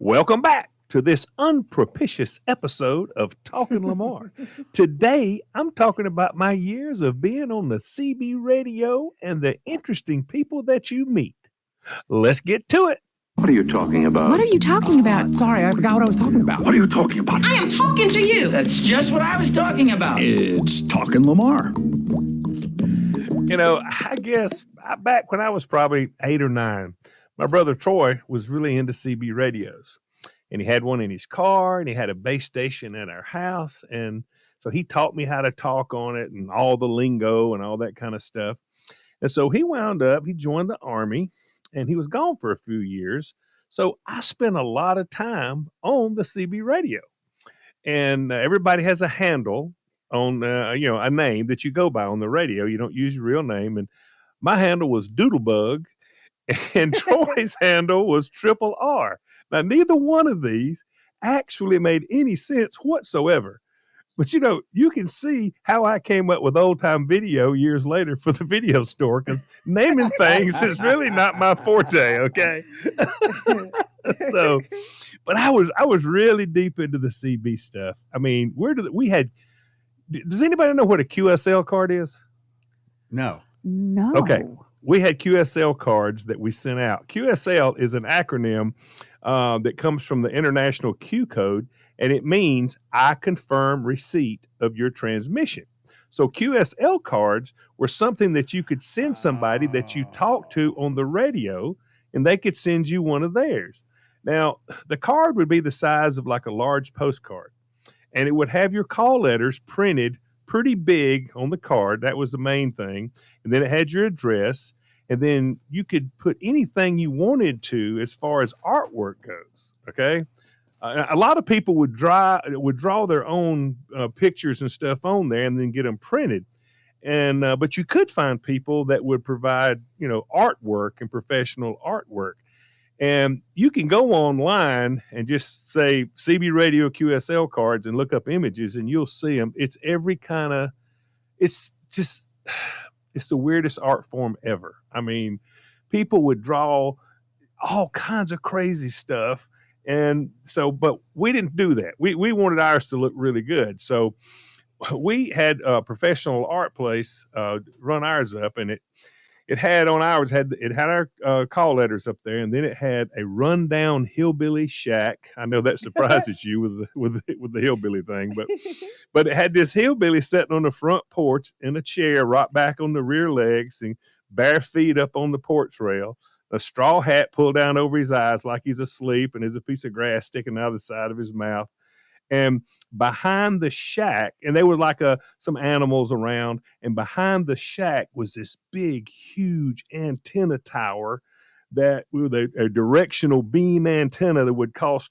Welcome back to this unpropitious episode of Talking Lamar. Today, I'm talking about my years of being on the CB radio and the interesting people that you meet. Let's get to it. What are you talking about? What are you talking about? Sorry, I forgot what I was talking about. What are you talking about? I am talking to you. That's just what I was talking about. It's Talking Lamar. I guess back when I was probably 8 or 9, my brother Troy was really into CB radios. And he had one in his car, and he had a base station at our house. And so he taught me how to talk on it and all the lingo and all that kind of stuff. And so he joined the Army, and he was gone for a few years. So I spent a lot of time on the CB radio. And everybody has a handle on, a name that you go by on the radio. You don't use your real name. And my handle was Doodlebug, and Troy's handle was Triple R. Now, neither one of these actually made any sense whatsoever. But, you can see how I came up with old-time video years later for the video store, because naming things is really not my forte, okay? But I was really deep into the CB stuff. I mean, does anybody know what a QSL card is? No. Okay. We had QSL cards that we sent out. QSL is an acronym that comes from the International Q Code, and it means I confirm receipt of your transmission. So QSL cards were something that you could send somebody that you talked to on the radio, and they could send you one of theirs. Now, the card would be the size of like a large postcard, and it would have your call letters printed pretty big on the card. That was the main thing. And then it had your address, and then you could put anything you wanted to as far as artwork goes. Okay. A lot of people would draw their own pictures and stuff on there and then get them printed. And, but you could find people that would provide, artwork and professional artwork. And you can go online and just say CB radio QSL cards and look up images, and you'll see them. It's the weirdest art form ever. I mean, people would draw all kinds of crazy stuff. And so, but we didn't do that. We wanted ours to look really good. So we had a professional art place run ours up, and it had our call letters up there, and then it had a rundown hillbilly shack. I know that surprises you with the hillbilly thing, but it had this hillbilly sitting on the front porch in a chair, right back on the rear legs, and bare feet up on the porch rail, a straw hat pulled down over his eyes like he's asleep, and there's a piece of grass sticking out of the side of his mouth. And behind the shack, and there were like some animals around, and behind the shack was this big, huge antenna tower that with a directional beam antenna that would cost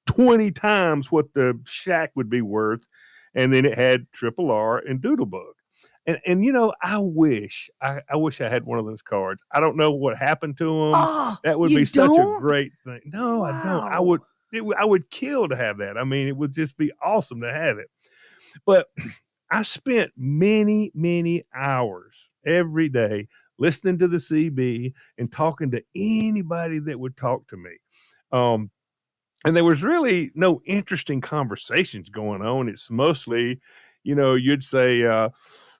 20 times what the shack would be worth. And then it had Triple R and Doodlebug. And I wish I had one of those cards. I don't know what happened to them. Oh, that would you be don't? such a great thing. No, Wow. I don't. I would kill to have that. I mean, it would just be awesome to have it. But I spent many, many hours every day listening to the CB and talking to anybody that would talk to me. And there was really no interesting conversations going on. It's mostly, you'd say,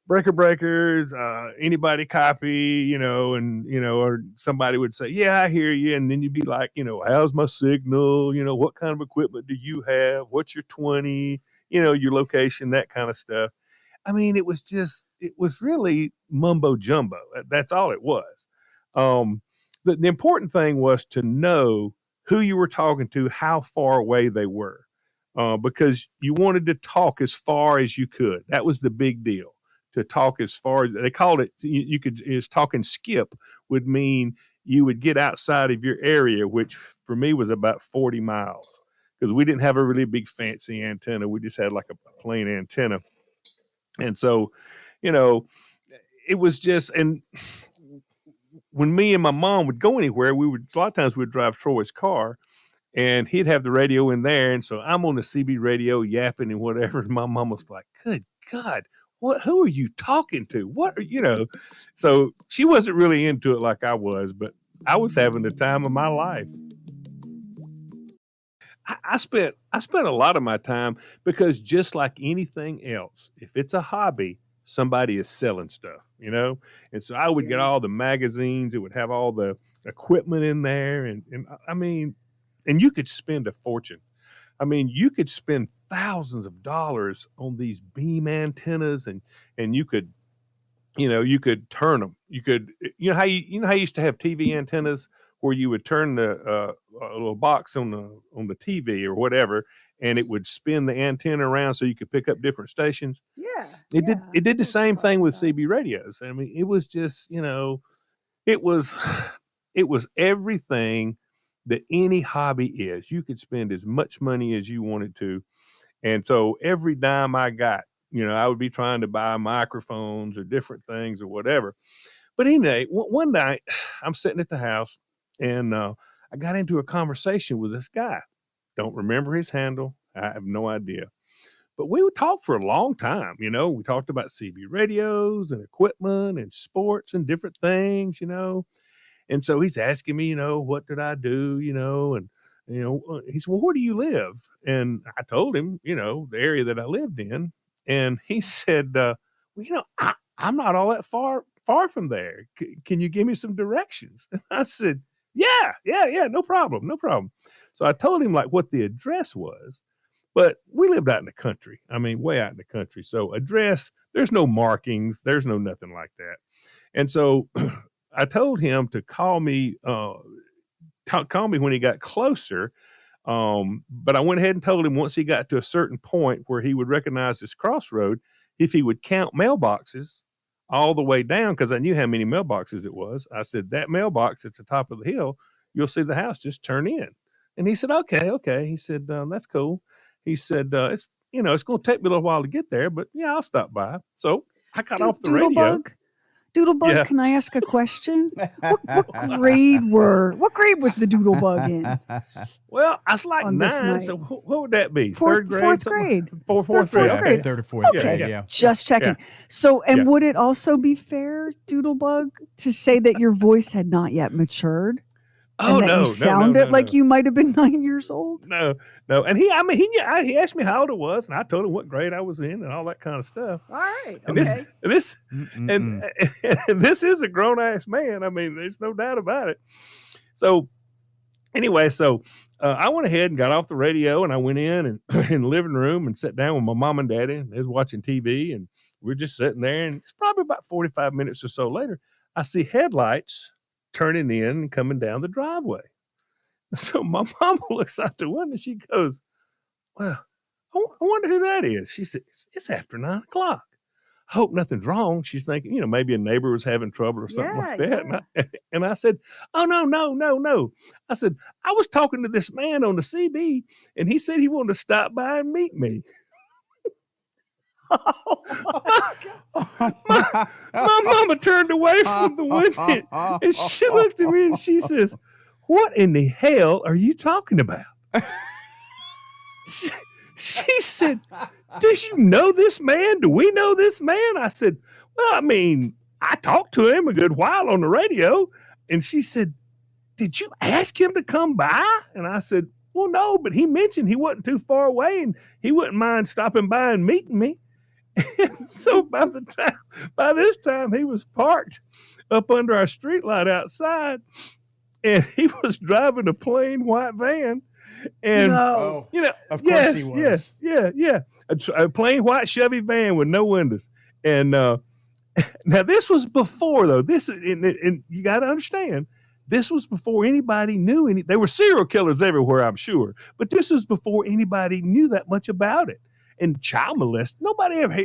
breakers, anybody copy, or somebody would say, yeah, I hear you. And then you'd be like, how's my signal? What kind of equipment do you have? What's your 20, your location, that kind of stuff. I mean, it was really mumbo jumbo. That's all it was. The important thing was to know who you were talking to, how far away they were, because you wanted to talk as far as you could. That was the big deal. To talk as far as they called it, is talking skip would mean you would get outside of your area, which for me was about 40 miles, because we didn't have a really big fancy antenna. We just had like a plain antenna. And so, it was just, and when me and my mom would go anywhere, a lot of times we'd drive Troy's car, and he'd have the radio in there. And so I'm on the CB radio yapping and whatever. And my mom was like, good God, who are you talking to? So she wasn't really into it like I was, but I was having the time of my life. I spent a lot of my time because just like anything else, if it's a hobby, somebody is selling stuff, And so I would get all the magazines. It would have all the equipment in there, and I mean, and you could spend a fortune. I mean, you could spend thousands of dollars on these beam antennas, and you could, you could turn them. You could, how you used to have TV antennas where you would turn the a little box on the TV or whatever, and it would spin the antenna around so you could pick up different stations. Yeah. It did the same thing with CB radios. I mean, it was just, it was it was everything that any hobby is. You could spend as much money as you wanted to. And so every dime I got, I would be trying to buy microphones or different things or whatever. But anyway, one night I'm sitting at the house, and I got into a conversation with this guy. Don't remember his handle. I have no idea. But we would talk for a long time. We talked about CB radios and equipment and sports and different things, And so he's asking me, what did I do, and, he said, well, where do you live? And I told him, the area that I lived in. And he said, well, I'm not all that far from there. Can you give me some directions? And I said, yeah, no problem. So I told him like what the address was, but we lived out in the country. I mean, way out in the country. So address, there's no markings. There's no nothing like that. And so I told him to call me when he got closer. But I went ahead and told him once he got to a certain point where he would recognize this crossroad, if he would count mailboxes all the way down, because I knew how many mailboxes it was. I said, that mailbox at the top of the hill, you'll see the house just turn in. And he said, okay. He said, that's cool. He said, it's going to take me a little while to get there, but yeah, I'll stop by. So I got off the radio. Doodlebug, Yeah. Can I ask a question? What grade was the Doodlebug in? Well, I was like On this 9. night. So what would that be? Fourth grade? grade. Fourth Fourth grade. grade. Okay. Third or fourth Okay. grade, yeah. Just checking. Yeah. So, and Yeah. would it also be fair, Doodlebug, to say that your voice had not yet matured? Oh, and that no. you sounded like you might have been 9 years old? No. And he asked me how old it was, and I told him what grade I was in and all that kind of stuff. All right. And this is a grown ass man. I mean, there's no doubt about it. So anyway, I went ahead and got off the radio, and I went in and in the living room and sat down with my mom and daddy, and they was watching TV, and we're just sitting there. And it's probably about 45 minutes or so later, I see headlights turning in and coming down the driveway. So my mom looks out the window. She goes, well, I wonder who that is. She said, it's after 9 o'clock. I hope nothing's wrong. She's thinking, maybe a neighbor was having trouble or something like that. Yeah. And I said, oh, no. I said, I was talking to this man on the CB, and he said he wanted to stop by and meet me. My mama turned away from the window, and she looked at me and she says, what in the hell are you talking about? She said, do you know this man? Do we know this man? I said, well, I mean, I talked to him a good while on the radio. And she said, did you ask him to come by? And I said, well, no, but he mentioned he wasn't too far away and he wouldn't mind stopping by and meeting me. And so by this time he was parked up under our streetlight outside, and he was driving a plain white van. And of course he was. Yeah. A plain white Chevy van with no windows. And now this was before, though. This and you got to understand, this was before anybody knew any. There were serial killers everywhere, I'm sure, but this was before anybody knew that much about it. And child molester, nobody ever.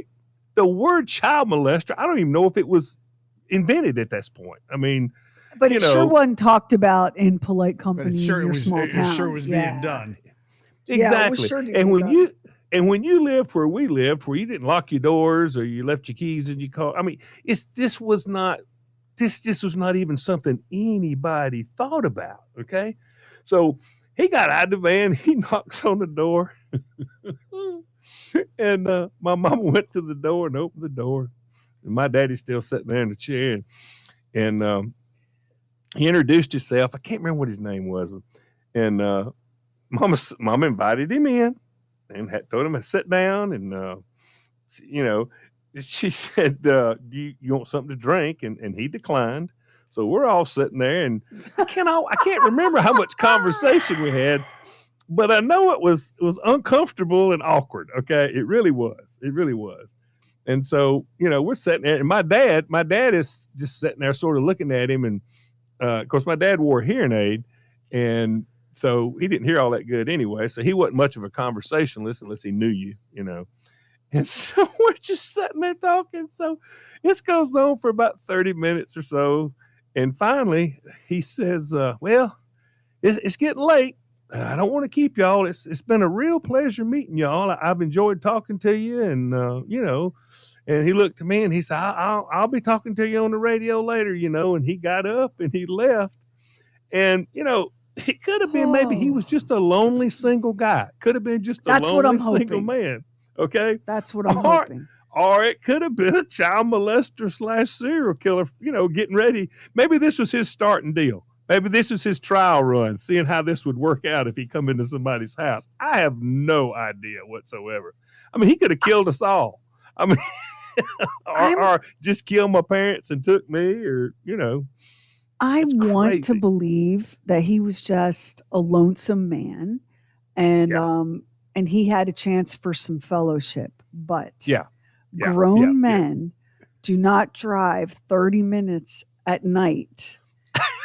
The word child molester, I don't even know if it was invented at this point. I mean, but it sure wasn't talked about in polite company in your small town. It sure was being done. Exactly. Yeah, it was sure when you lived where we lived, where you didn't lock your doors or you left your keys in your car, I mean, this was not even something anybody thought about. Okay, so he got out of the van, he knocks on the door, and my mama went to the door and opened the door, and my daddy's still sitting there in the chair, and he introduced himself. I can't remember what his name was, and Mama invited him in and told him to sit down. And, she said, do you want something to drink? And he declined. So we're all sitting there, and I can't remember how much conversation we had, but I know it was uncomfortable and awkward. Okay. It really was. And so, we're sitting there, and my dad is just sitting there sort of looking at him. And, of course, my dad wore a hearing aid, and so he didn't hear all that good anyway. So he wasn't much of a conversationalist unless he knew you. And so we're just sitting there talking. So this goes on for about 30 minutes or so. And finally, he says, well, it's getting late. I don't want to keep y'all. It's been a real pleasure meeting y'all. I've enjoyed talking to you. And, and he looked at me and he said, I'll be talking to you on the radio later, and he got up and he left. And, it could have been maybe he was just a lonely single guy. Could have been just a lonely single man. Okay. That's what I'm hoping. Or it could have been a child molester / serial killer, getting ready. Maybe this was his starting deal. Maybe this was his trial run, seeing how this would work out if he come into somebody's house. I have no idea whatsoever. I mean, he could have killed us all. I mean, or just killed my parents and took me, or, I want to believe that he was just a lonesome man, and he had a chance for some fellowship. But grown men do not drive 30 minutes at night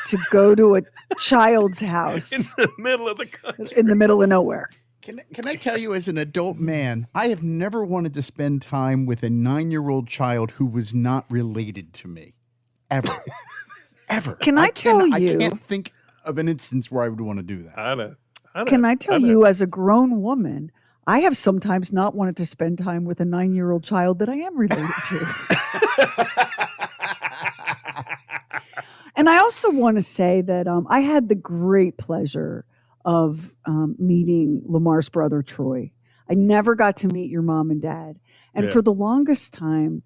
to go to a child's house in the middle of the country, in the middle of nowhere. Can I tell you, as an adult man, I have never wanted to spend time with a 9-year-old child who was not related to me, ever. Ever. I can't think of an instance where I would want to do that. I know. Can I tell you, as a grown woman, I have sometimes not wanted to spend time with a 9-year-old child that I am related to. And I also want to say that I had the great pleasure of meeting Lamar's brother, Troy. I never got to meet your mom and dad. And for the longest time,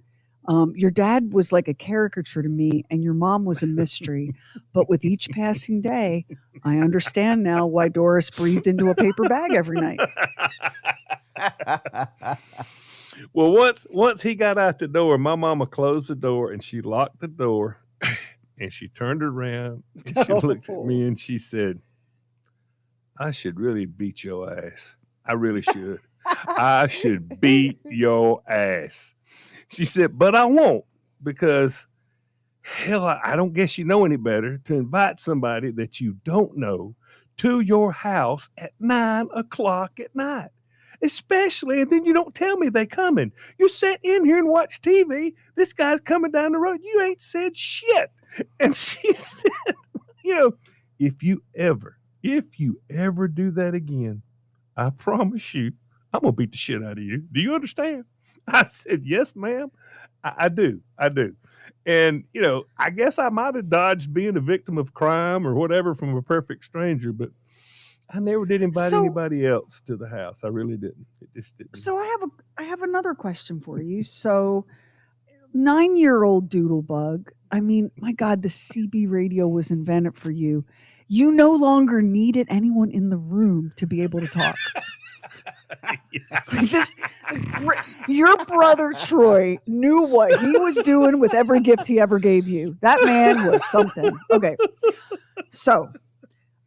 your dad was like a caricature to me, and your mom was a mystery. But with each passing day, I understand now why Doris breathed into a paper bag every night. Well, once he got out the door, my mama closed the door and she locked the door, and she turned around and she looked at me and she said, I should really beat your ass. I really should. I should beat your ass. She said, but I won't, because hell, I don't guess you know any better to invite somebody that you don't know to your house at 9 o'clock at night. Especially, and then you don't tell me they coming. You sat in here and watch TV. This guy's coming down the road. You ain't said shit. And she said, if you ever do that again, I promise you, I'm going to beat the shit out of you. Do you understand? I said, yes, ma'am. I do. And, I guess I might have dodged being a victim of crime or whatever from a perfect stranger, but I never did invite anybody else to the house. I really didn't. It just didn't. So I have another question for you. So 9-year-old Doodlebug, I mean, my God, the CB radio was invented for you. You no longer needed anyone in the room to be able to talk. Your brother Troy knew what he was doing with every gift he ever gave you. That man was something. Okay. So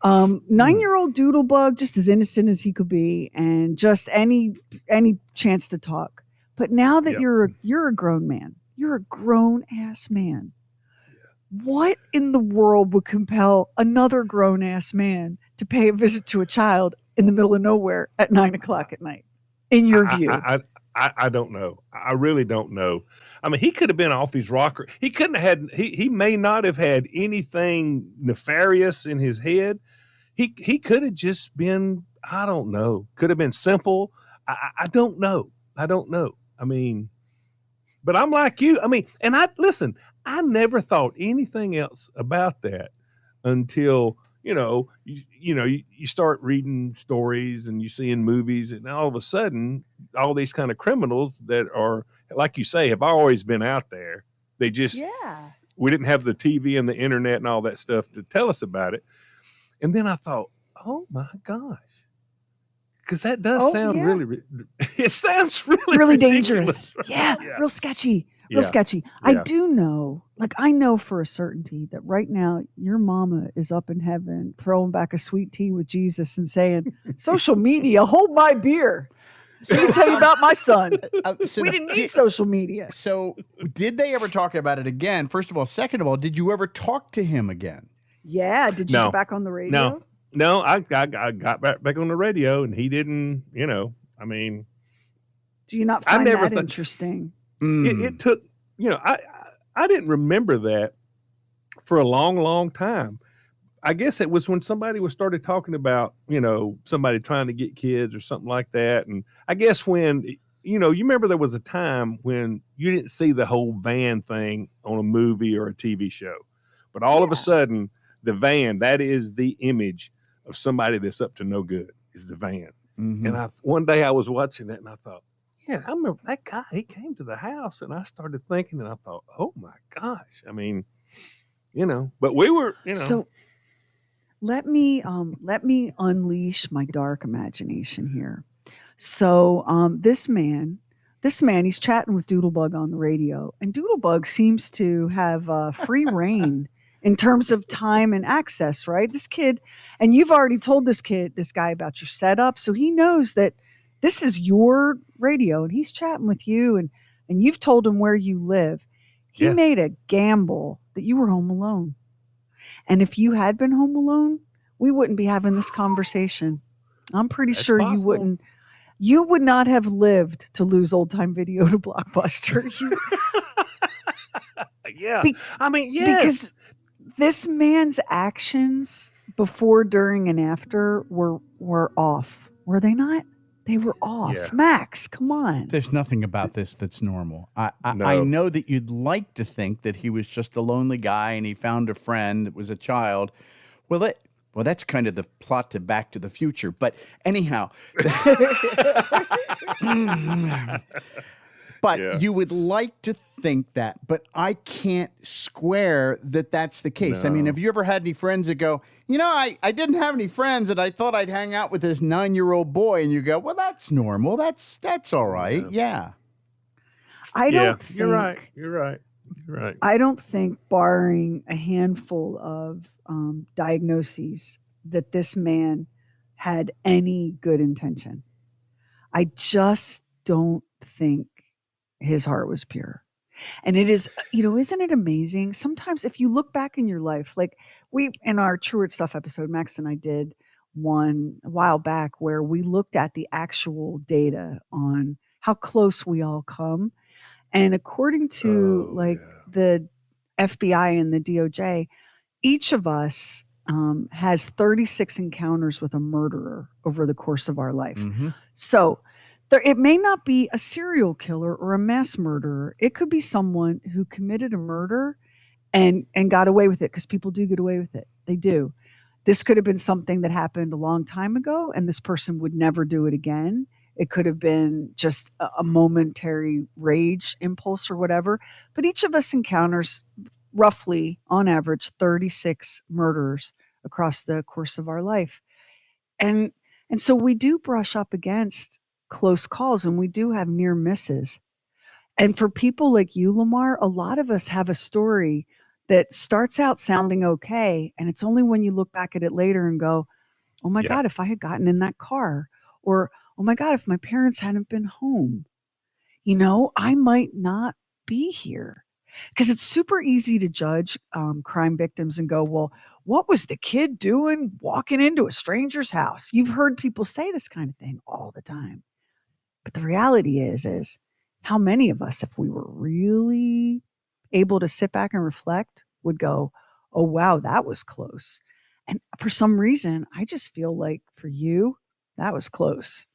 9-year-old Doodlebug, just as innocent as he could be, and just any chance to talk. But now that you're a grown man, you're a grown ass man. What in the world would compel another grown ass man to pay a visit to a child in the middle of nowhere at 9 o'clock at night, in your view? I don't know. I really don't know. I mean, he could have been off his rocker. He couldn't have had, he may not have had anything nefarious in his head. He could have just been, I don't know, could have been simple. I don't know. I mean, but I'm like you. I mean, and I never thought anything else about that until, you start reading stories and you see in movies, and all of a sudden, all these kind of criminals that are, like you say, have always been out there. They just, we didn't have the TV and the internet and all that stuff to tell us about it. And then I thought, oh my gosh, because that does Oh, sound yeah. really. It sounds really Really ridiculous. dangerous. Yeah, Yeah. real sketchy. Real Yeah. sketchy. I Yeah. do know, like I know for a certainty that right now your mama is up in heaven throwing back a sweet tea with Jesus and saying, social media, hold my beer. So let me tell you about my son. So We didn't need social media. So did they ever talk about it again? First of all. Second of all, did you ever talk to him again? Yeah. Did you No. get back on the radio? No, I got back on the radio, and he didn't. I mean, Do you not I find never that thought- interesting? it took. I didn't remember that for a long, long time. I guess it was when somebody was started talking about, somebody trying to get kids or something like that. And I guess when, you remember there was a time when you didn't see the whole van thing on a movie or a TV show. But all of a sudden, the van, that is the image of somebody that's up to no good, is the van. Mhm. And one day I was watching that and I thought, yeah, I remember that guy, he came to the house, and I started thinking and I thought, oh my gosh. I mean, but we were, So let me unleash my dark imagination here. So this man, he's chatting with Doodlebug on the radio, and Doodlebug seems to have free reign in terms of time and access, right? This kid, and you've already told this guy about your setup, so he knows that this is your radio, and he's chatting with you, and you've told him where you live. He Yeah. made a gamble that you were home alone. And if you had been home alone, we wouldn't be having this conversation. I'm pretty That's sure you possible. wouldn't. You would not have lived to lose old time video to Blockbuster. yeah. Be- I mean, yes. Because this man's actions before, during, and after were off. Were they not? They were off. Yeah. Max, come on. There's nothing about this that's normal. I No. know that you'd like to think that he was just a lonely guy and he found a friend that was a child. Well, that's kind of the plot to Back to the Future. But anyhow, but Yeah. you would like to think that, but I can't square that that's the case. I mean, No. have you ever had any friends that go, I didn't have any friends and I thought I'd hang out with this 9-year-old boy, and you go, well, that's normal. That's all right. Yeah. I don't think, You're right. You're right. I don't think, barring a handful of diagnoses, that this man had any good intention. I just don't think his heart was pure. And it is, isn't it amazing? Sometimes if you look back in your life, like in our True Word Stuff episode, Max and I did one a while back where we looked at the actual data on how close we all come. And according to the FBI and the DOJ, each of us has 36 encounters with a murderer over the course of our life. Mm-hmm. So it may not be a serial killer or a mass murderer. It could be someone who committed a murder and got away with it, because people do get away with it. They do. This could have been something that happened a long time ago, and this person would never do it again. It could have been just a momentary rage impulse or whatever. But each of us encounters roughly, on average, 36 murders across the course of our life. And so we do brush up against close calls, and we do have near misses. And for people like you, Lamar, a lot of us have a story that starts out sounding okay, and it's only when you look back at it later and go, oh my God, if I had gotten in that car, or oh my God, if my parents hadn't been home, I might not be here. Because it's super easy to judge crime victims and go, well, what was the kid doing walking into a stranger's house? You've heard people say this kind of thing all the time. But the reality is how many of us, if we were really able to sit back and reflect, would go, oh, wow, that was close. And for some reason, I just feel like for you, that was close.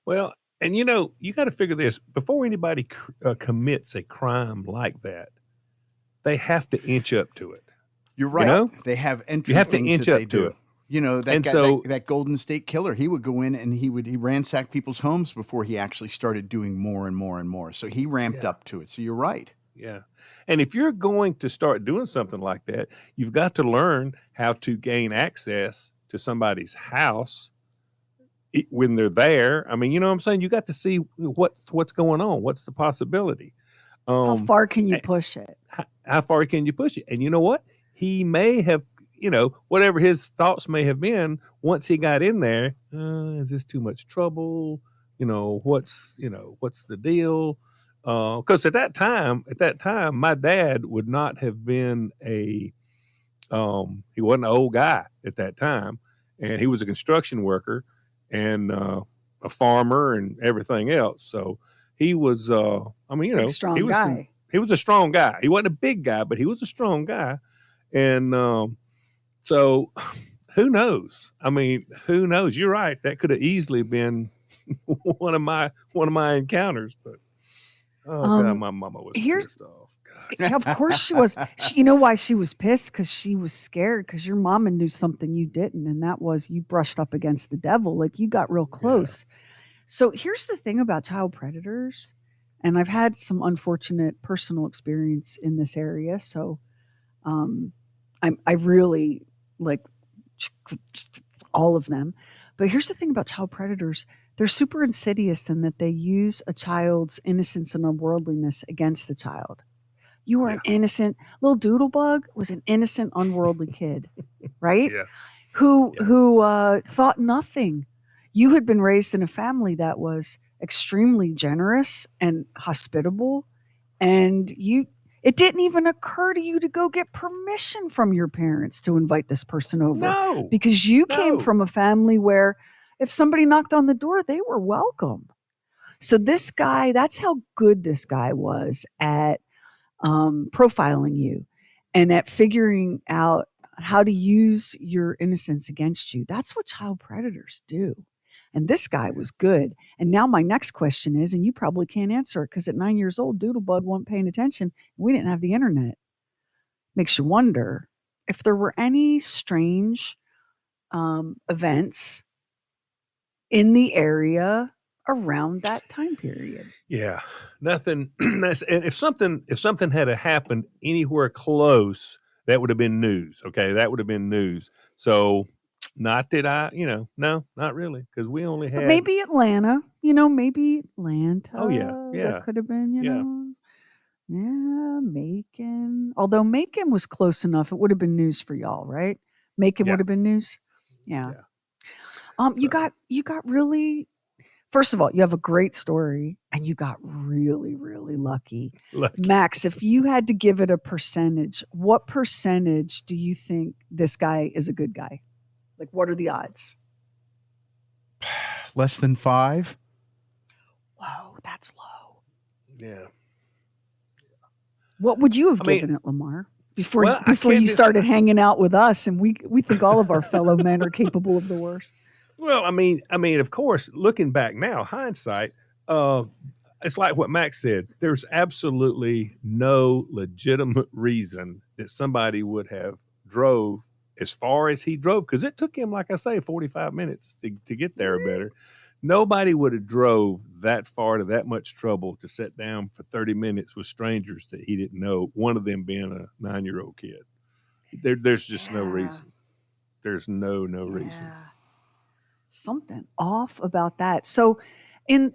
Well, and you got to figure this: before anybody commits a crime like that, they have to inch up to it. You're right. They have entry. You have to things inch that up they to do. it. That And guy, so- that Golden State Killer, he would go in and he ransack people's homes before he actually started doing more and more and more. So he ramped up to it. So you're right. Yeah. And if you're going to start doing something like that, you've got to learn how to gain access to somebody's house when they're there, I mean, you know what I'm saying? You got to see what's going on. What's the possibility? How far can you a- push it? how far can you push it? And you know what? He may have, whatever his thoughts may have been once he got in there. Is this too much trouble? What's the deal? Because at that time, my dad would not have been he wasn't an old guy at that time, and he was a construction worker and a farmer and everything else. So he was, Big, strong he was guy. he was a strong guy. He wasn't a big guy, but he was a strong guy. And so who knows? I mean, who knows? You're right. That could have easily been one of my encounters, but God, my mama was pissed off. Yeah, of course she was. You know why she was pissed? Because she was scared. Because your mama knew something you didn't, and that was you brushed up against the devil. Like you got real close. Yeah. So here's the thing about child predators, and I've had some unfortunate personal experience in this area. So, I really like all of them. But here's the thing about child predators. They're super insidious in that they use a child's innocence and unworldliness against the child. You were an innocent little doodlebug was an innocent, unworldly kid, right? Yeah. Who thought nothing. You had been raised in a family that was extremely generous and hospitable, and it didn't even occur to you to go get permission from your parents to invite this person over. No. Because you came from a family where if somebody knocked on the door, they were welcome. So this guy, that's how good this guy was at profiling you and at figuring out how to use your innocence against you. That's what child predators do. And this guy was good. And now my next question is, and you probably can't answer it because at 9 years old, Doodlebug wasn't paying attention. We didn't have the internet. Makes you wonder if there were any strange events in the area around that time period. Yeah, nothing. And if something had happened anywhere close, that would have been news. Okay, that would have been news. So, not that no, not really, because we only had maybe Atlanta. Maybe Atlanta. Oh yeah. That could have been. Macon. Although Macon was close enough, it would have been news for y'all, right? Macon would have been news. Yeah. You got really. First of all, you have a great story, and you got really, really lucky. Max, if you had to give it a percentage, what percentage do you think this guy is a good guy? Like, what are the odds? Less than 5. Whoa, that's low. Yeah. What would you have given it, Lamar? Before you started hanging out with us, and we think all of our fellow men are capable of the worst. Well, I mean, of course, looking back now, hindsight, it's like what Max said. There's absolutely no legitimate reason that somebody would have drove as far as he drove, because it took him, like I say, 45 minutes to get there or better. Nobody would have drove that far to that much trouble to sit down for 30 minutes with strangers that he didn't know, one of them being a 9-year-old kid. There's just no reason. There's no reason. Something off about that. So in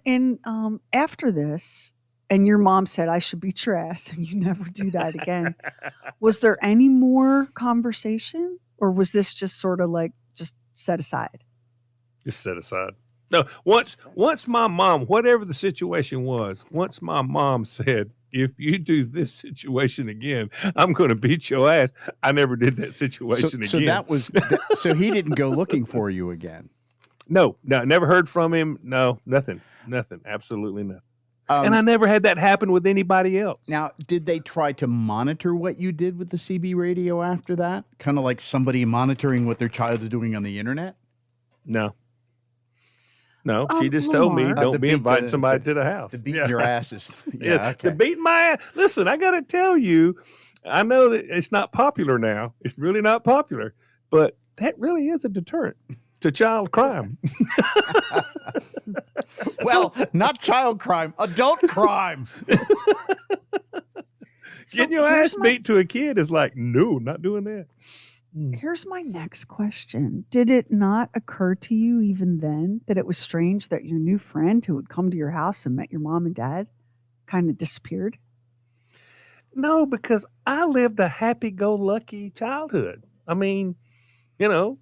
after this, and your mom said I should beat your ass and you never do that again. Was there any more conversation, or was this just sort of like just set aside? Just set aside. No, once my mom, whatever the situation was, once my mom said, if you do this situation again, I'm going to beat your ass. I never did that situation again. So that was, so he didn't go looking for you again. No, never heard from him. No, nothing, absolutely nothing. And I never had that happen with anybody else. Now, did they try to monitor what you did with the CB radio after that? Kind of like somebody monitoring what their child is doing on the internet? No, she just told me, don't be inviting somebody to the house. The beating your asses. Okay. The beating my ass. Listen, I got to tell you, I know that it's not popular now. It's really not popular, but that really is a deterrent to child crime. Well, not child crime, adult crime. Getting your ass beat to a kid is like, no, not doing that. Here's my next question. Did it not occur to you even then that it was strange that your new friend who had come to your house and met your mom and dad kind of disappeared? No, because I lived a happy-go-lucky childhood. I mean, you know,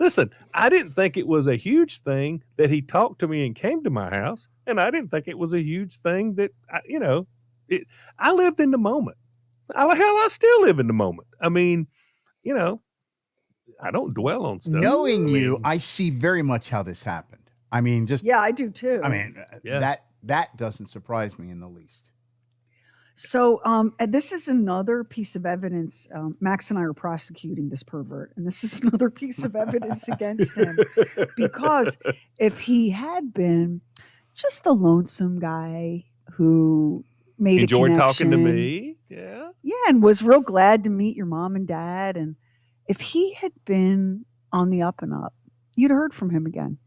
listen, I didn't think it was a huge thing that he talked to me and came to my house, and I didn't think it was a huge thing that, I lived in the moment. I still live in the moment. I mean, you know, I don't dwell on stuff. Knowing you, I see very much how this happened. I mean, Yeah, I do too. I mean, Yeah. that doesn't surprise me in the least. So, and this is another piece of evidence. Max and I are prosecuting this pervert, and this is another piece of evidence against him. Because if he had been just a lonesome guy who made enjoyed a talking to connection, me. Yeah. and was real glad to meet your mom and dad, and if he had been on the up and up, you'd heard from him again.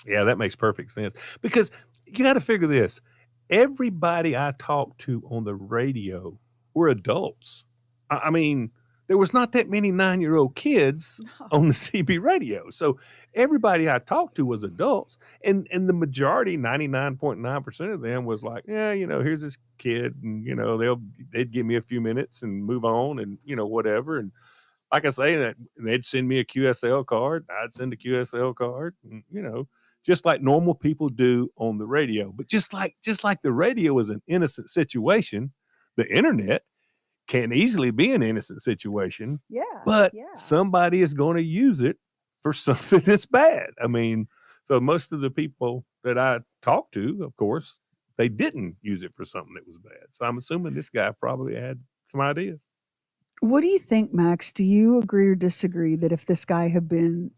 Yeah, that makes perfect sense. Because you got to figure this. Everybody I talked to on the radio were adults. I mean, there was not that many 9-year-old kids on the CB radio. So everybody I talked to was adults. And the majority, 99.9% of them was like, yeah, here's this kid. And, they'd give me a few minutes and move on and, whatever. And like I say, they'd send me a QSL card. I'd send a QSL card, and, just like normal people do on the radio. But just like the radio is an innocent situation, the internet can easily be an innocent situation. Yeah. But somebody is going to use it for something that's bad. I mean, so most of the people that I talked to, of course, they didn't use it for something that was bad. So I'm assuming this guy probably had some ideas. What do you think, Max? Do you agree or disagree that if this guy had been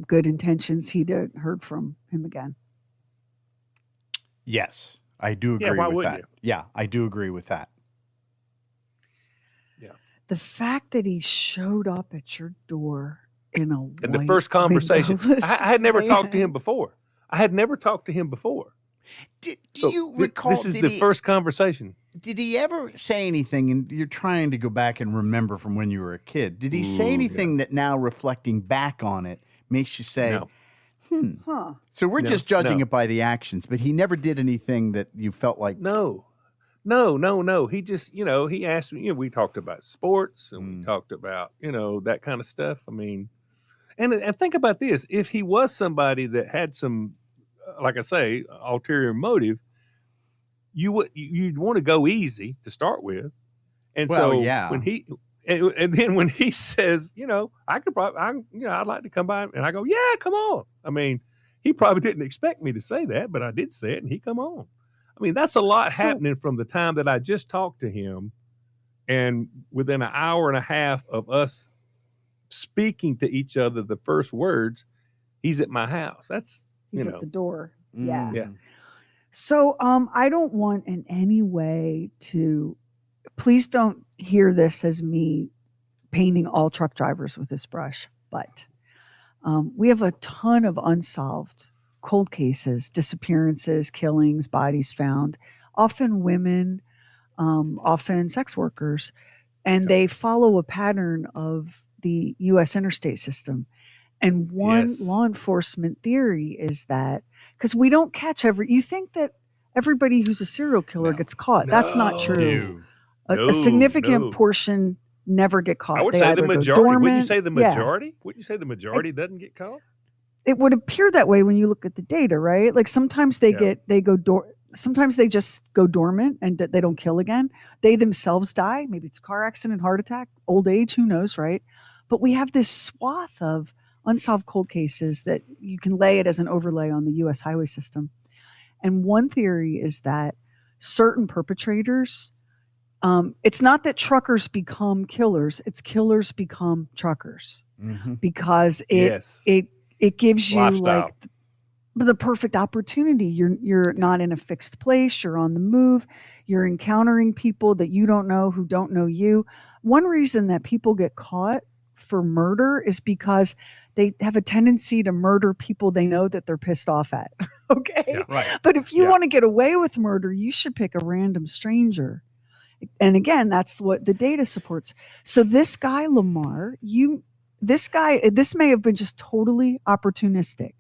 good intentions, he'd have heard from him again? Yes, I do agree with that. Yeah, I do agree with that. Yeah. The fact that he showed up at your door in the first conversation, I had never talked to him before. Do you recall? This is the first conversation. Did he ever say anything? And you're trying to go back and remember from when you were a kid. Did he say anything that now, reflecting back on it, makes you say, Huh. So we're just judging it by the actions, but he never did anything that you felt like. No. He just, he asked me, we talked about sports and we talked about, that kind of stuff. I mean, and think about this. If he was somebody that had some, like I say, ulterior motive, you'd want to go easy to start with. And when then when he says, I could probably, I'd like to come by, and I go, yeah, come on. I mean, he probably didn't expect me to say that, but I did say it, and he come on. I mean, that's a lot happening from the time that I just talked to him, and within an hour and a half of us speaking to each other, the first words, he's at my house. He's at the door. Yeah. Yeah. So I don't want in any way to, please don't hear this as me painting all truck drivers with this brush, but we have a ton of unsolved cold cases, disappearances, killings, bodies found, often women, often sex workers, and they follow a pattern of the U.S. interstate system. And one law enforcement theory is that, because we don't catch you think that everybody who's a serial killer gets caught. That's not true. A significant portion never get caught. I would say the majority. Wouldn't you say the majority? Yeah. Wouldn't you say the majority doesn't get caught? It would appear that way when you look at the data, right? Like sometimes sometimes they just go dormant and they don't kill again. They themselves die. Maybe it's a car accident, heart attack, old age, who knows, right? But we have this swath of unsolved cold cases that you can lay it as an overlay on the U.S. highway system. And one theory is that certain perpetrators, it's not that truckers become killers, it's killers become truckers, because it gives you like the perfect opportunity. You're not in a fixed place, you're on the move, you're encountering people that you don't know who don't know you. One reason that people get caught for murder is because they have a tendency to murder people they know that they're pissed off at. Okay. Yeah, right. But if you want to get away with murder, you should pick a random stranger And again, that's what the data supports. So this guy, Lamar, this may have been just totally opportunistic.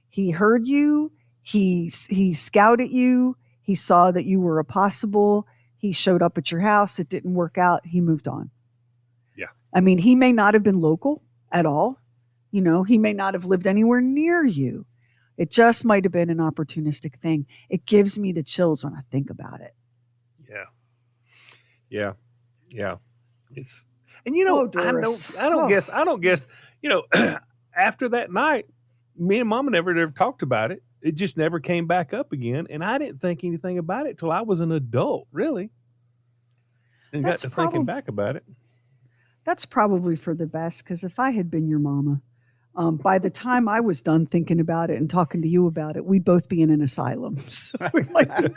He heard you, he scouted you, he saw that you were a possible, he showed up at your house, it didn't work out, he moved on. Yeah. I mean, he may not have been local at all. You know, he may not have lived anywhere near you. It just might have been an opportunistic thing. It gives me the chills when I think about it. Yeah. It's, and you know, Doris. I don't guess, you know, after that night, me and Mama never talked about it. It just never came back up again. And I didn't think anything about it till I was an adult, really. And got to thinking back about it. That's probably for the best, because if I had been your mama, by the time I was done thinking about it and talking to you about it, we'd both be in an asylum. So it might be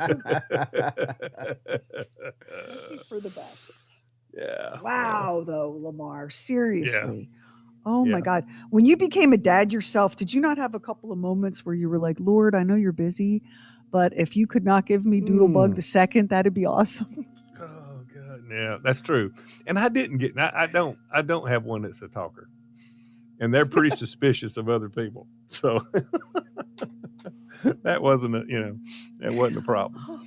for the best. Yeah. Wow, though, Lamar, seriously. Yeah. Oh my God. When you became a dad yourself, did you not have a couple of moments where you were like, Lord, I know you're busy, but if you could not give me Doodlebug the second, that'd be awesome. Oh God. Yeah, that's true. And I didn't get, I don't have one that's a talker. And they're pretty suspicious of other people. So that wasn't a problem.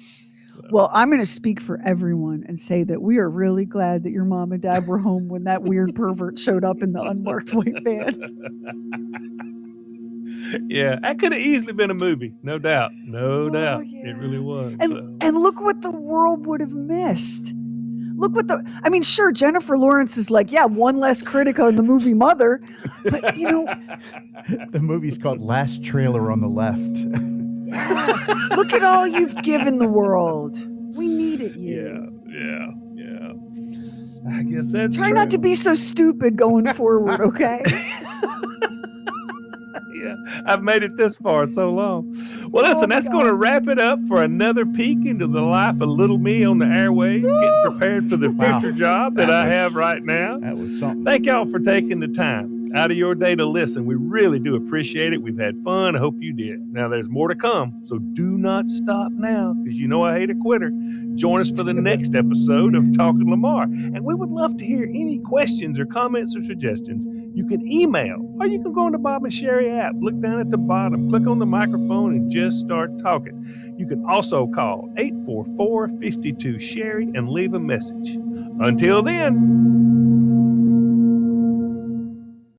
Well, I'm going to speak for everyone and say that we are really glad that your mom and dad were home when that weird pervert showed up in the unmarked white van. Yeah, that could have easily been a movie, no doubt. No doubt. Yeah. It really was. And look what the world would have missed. Look what sure, Jennifer Lawrence is like, one less critic on the movie Mother, but the movie's called Last Trailer on the Left. Look at all you've given the world. We needed you. Yeah. I guess that's Try true. not to be so stupid going forward, okay? Yeah, I've made it this far so long. Well, listen, that's going to wrap it up for another peek into the life of little me on the airwaves, getting prepared for the future job that I have right now. That was something. Thank y'all for taking the time out of your day to listen. We really do appreciate it. We've had fun. I hope you did. Now, there's more to come, so do not stop now, because you know I hate a quitter. Join us for the next episode of Talking Lamar, and we would love to hear any questions or comments or suggestions. You can email, or you can go on the Bob and Sheri app, look down at the bottom, click on the microphone, and just start talking. You can also call 844-52-SHERI and leave a message. Until then,